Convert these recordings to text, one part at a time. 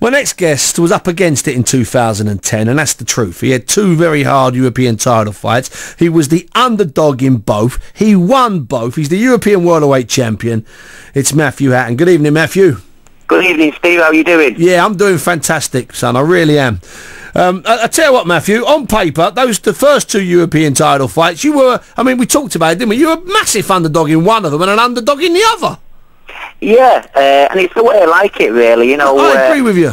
My next guest was up against it in 2010, and that's the truth. He had two very hard European title fights. He was the underdog in both. He won both. He's the European Welterweight champion. It's Matthew Hatton. Good evening, Matthew. Good evening, Steve. How are you doing? Yeah, I'm doing fantastic, son. I really am. I tell you what, Matthew, on paper, the first two European title fights, you were, I mean, we talked about it, didn't we? You were a massive underdog in one of them and an underdog in the other. Yeah, and it's the way I like it, really. You know, I agree with you.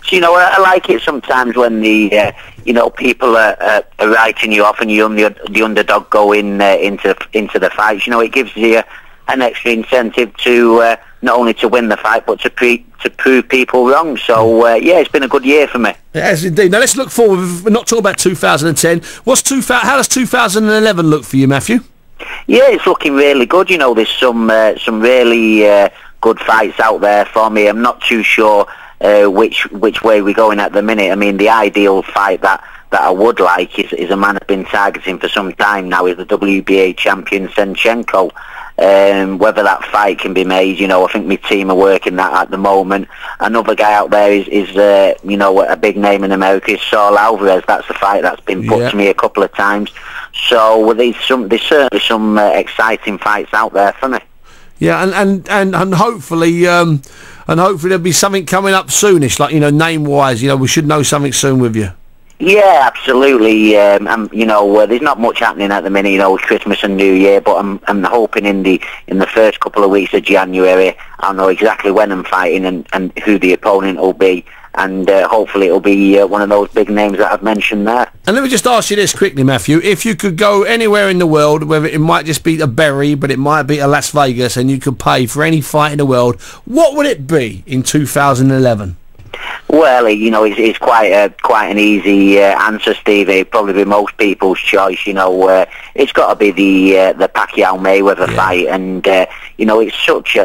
So, you know, I like it sometimes when the, you know, people are writing you off and you're the underdog going into the fights. You know, it gives you an extra incentive to not only to win the fight, but to prove people wrong. So, yeah, it's been a good year for me. It has indeed. Now, let's look forward. We're not talking about 2010. How does 2011 look for you, Matthew? Yeah, it's looking really good. You know, there's some really good fights out there for me. I'm not too sure which way we're going at the minute. I mean, the ideal fight that I would like is a man I've been targeting for some time now, is the WBA champion Senchenko. Whether that fight can be made, you know, I think my team are working that at the moment. Another guy out there is you know, a big name in America is Saul Alvarez. That's the fight that's been put to me a couple of times. So there's certainly some exciting fights out there for me. Yeah, and hopefully there'll be something coming up soonish, like, you know, name wise. You know, we should know something soon with you. Yeah, absolutely. You know, there's not much happening at the minute, you know, with Christmas and New Year, but I'm hoping in the first couple of weeks of January I'll know exactly when I'm fighting and who the opponent will be, and hopefully it'll be one of those big names that I've mentioned there. And let me just ask you this quickly, Matthew. If you could go anywhere in the world, whether it might just be a Bury, but it might be a Las Vegas, and you could pay for any fight in the world, what would it be in 2011? Well, you know, it's quite an easy answer, Steve. It'd probably be most people's choice. You know, it's got to be the Pacquiao Mayweather fight, and you know, it's such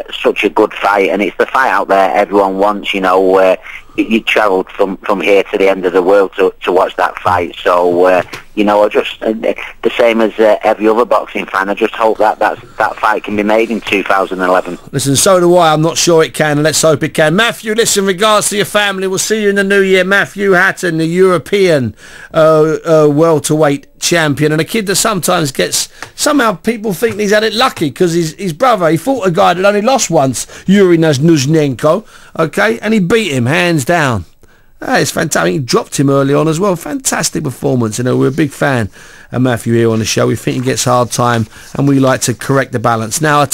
a good fight, and it's the fight out there everyone wants. You know, you travelled from here to the end of the world to watch that fight. So you know, I just the same as every other boxing fan, I just hope that fight can be made in 2011. Listen, so do I. I'm not sure it can, and let's hope it can. Matthew, listen, regards to your family, we'll see you in the new year. Matthew Hatton, the European welterweight champion, and a kid that sometimes gets, somehow people think he's had it lucky because his brother, he fought a guy that only lost once, Yuri Nuzhnenko, okay, and he beat him hands down. It's fantastic. He dropped him early on as well. Fantastic performance. You know, we're a big fan of Matthew here on the show. We think he gets hard time, and we like to correct the balance. Now,